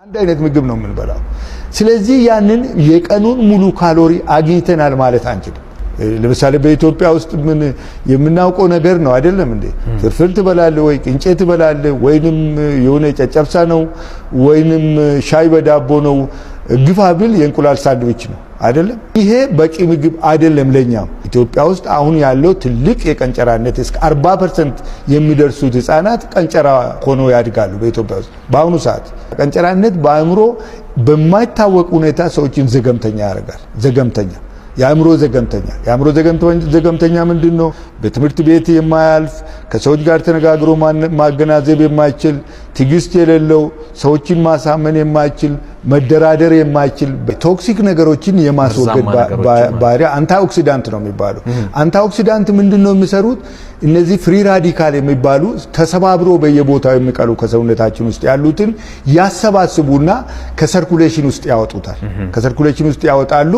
አንድ አይነት ምግብ ነው የምንበላው። ስለዚህ ያንን የቀኑን ሙሉ ካሎሪ አግኝተናል ማለት አንችልም። ለምሳሌ በኢትዮጵያ ውስጥ ምን የምናውቀው ነገር ነው አይደለም እንዴ? ፍርፍር ትበላለህ ወይ ቅንጬ ትበላለህ ወይንም የሆነ ጨጨብሳ ነው ወይንም ሻይ በዳቦ ነው፣ ግፋ ቢል የእንቁላል ሳንድዊች ነው አይደለም። ይሄ በቂ ምግብ አይደለም ለኛ። ኢትዮጵያ ውስጥ አሁን ያለው ትልቅ የቀንጨራነት እስከ 40% የሚደርሱት ህፃናት ቀንጨራ ሆኖ ያድጋሉ በኢትዮጵያ ውስጥ በአሁኑ ሰዓት። ቀንጨራነት በአእምሮ በማይታወቅ ሁኔታ ሰዎችን ዘገምተኛ ያደርጋል። ዘገምተኛ የአእምሮ ዘገምተኛ ምንድነው? በትምህርት ቤት የማያልፍ፣ ከሰዎች ጋር ተነጋግሮ ማገናዘብ የማይችል፣ ትዕግስት የሌለው፣ ሰዎችን ማሳመን የማይችል፣ መደራደር የማይችል፣ ቶክሲክ ነገሮችን የማስወገድ ባህሪ አንታኦክሲዳንት ነው የሚባለው። አንታኦክሲዳንት ምንድነው የሚሰሩት? እነዚህ ፍሪ ራዲካል የሚባሉ ተሰባብሮ በየቦታው የሚቀሩ ከሰውነታችን ውስጥ ያሉትን ያሰባስቡና ከሰርኩሌሽን ውስጥ ያወጡታል። ከሰርኩሌሽን ውስጥ ያወጣሉ።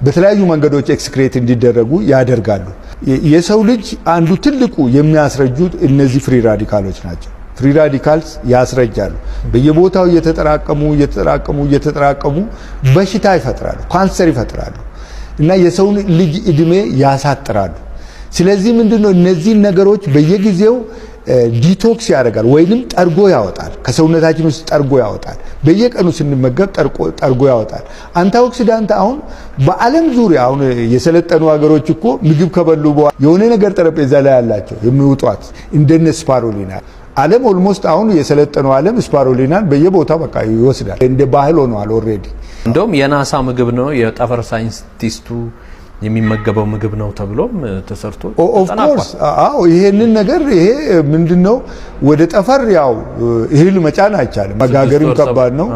በተለያዩ መንገዶች ኤክስክሬት እንዲደረጉ ያደርጋሉ። የሰው ልጅ አንዱ ትልቁ የሚያስረጁት እነዚህ ፍሪ ራዲካሎች ናቸው። ፍሪ ራዲካልስ ያስረጃሉ። በየቦታው እየተጠራቀሙ በሽታ ይፈጥራሉ፣ ካንሰር ይፈጥራሉ እና የሰውን ልጅ እድሜ ያሳጥራሉ። ስለዚህ ምንድነው እነዚህ ነገሮች በየጊዜው ዲቶክስ ያደርጋል ወይንም ጠርጎ ያወጣል። ከሰውነታችን ውስጥ ጠርጎ ያወጣል። በየቀኑ ስንመገብ ጠርጎ ያወጣል። አንታኦክሲዳንት አሁን በዓለም ዙሪያ አሁን የሰለጠኑ ሀገሮች እኮ ምግብ ከበሉ በኋላ የሆነ ነገር ጠረጴዛ ላይ ያላቸው የሚውጧት እንደነ ስፓሩሊና ዓለም ኦልሞስት አሁን የሰለጠነው ዓለም ስፓሩሊናን በየቦታው በቃ ይወስዳል። እንደ ባህል ሆኗል ኦሬዲ። እንደውም የናሳ ምግብ ነው የጠፈር ሳይንቲስቱ የሚመገበው ምግብ ነው ተብሎም ተሰርቶ ተጠናቋል። አዎ ይሄንን ነገር ይሄ ምንድነው ወደ ጠፈር ያው እህል መጫን አይቻልም፣ መጋገርም ከባድ ነው።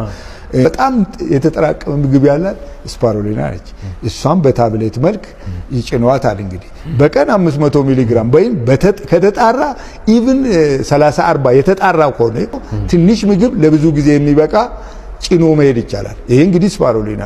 በጣም የተጠራቀመ ምግብ ያላት ስፓሩሊና ነች። እሷም በታብሌት መልክ ይጭኗታል። እንግዲህ በቀን 500 ሚሊ ግራም ወይም ከተጣራ ኢቭን 30-40 የተጣራ ከሆነ ትንሽ ምግብ ለብዙ ጊዜ የሚበቃ ጭኖ መሄድ ይቻላል። ይሄ እንግዲህ ስፓሩሊና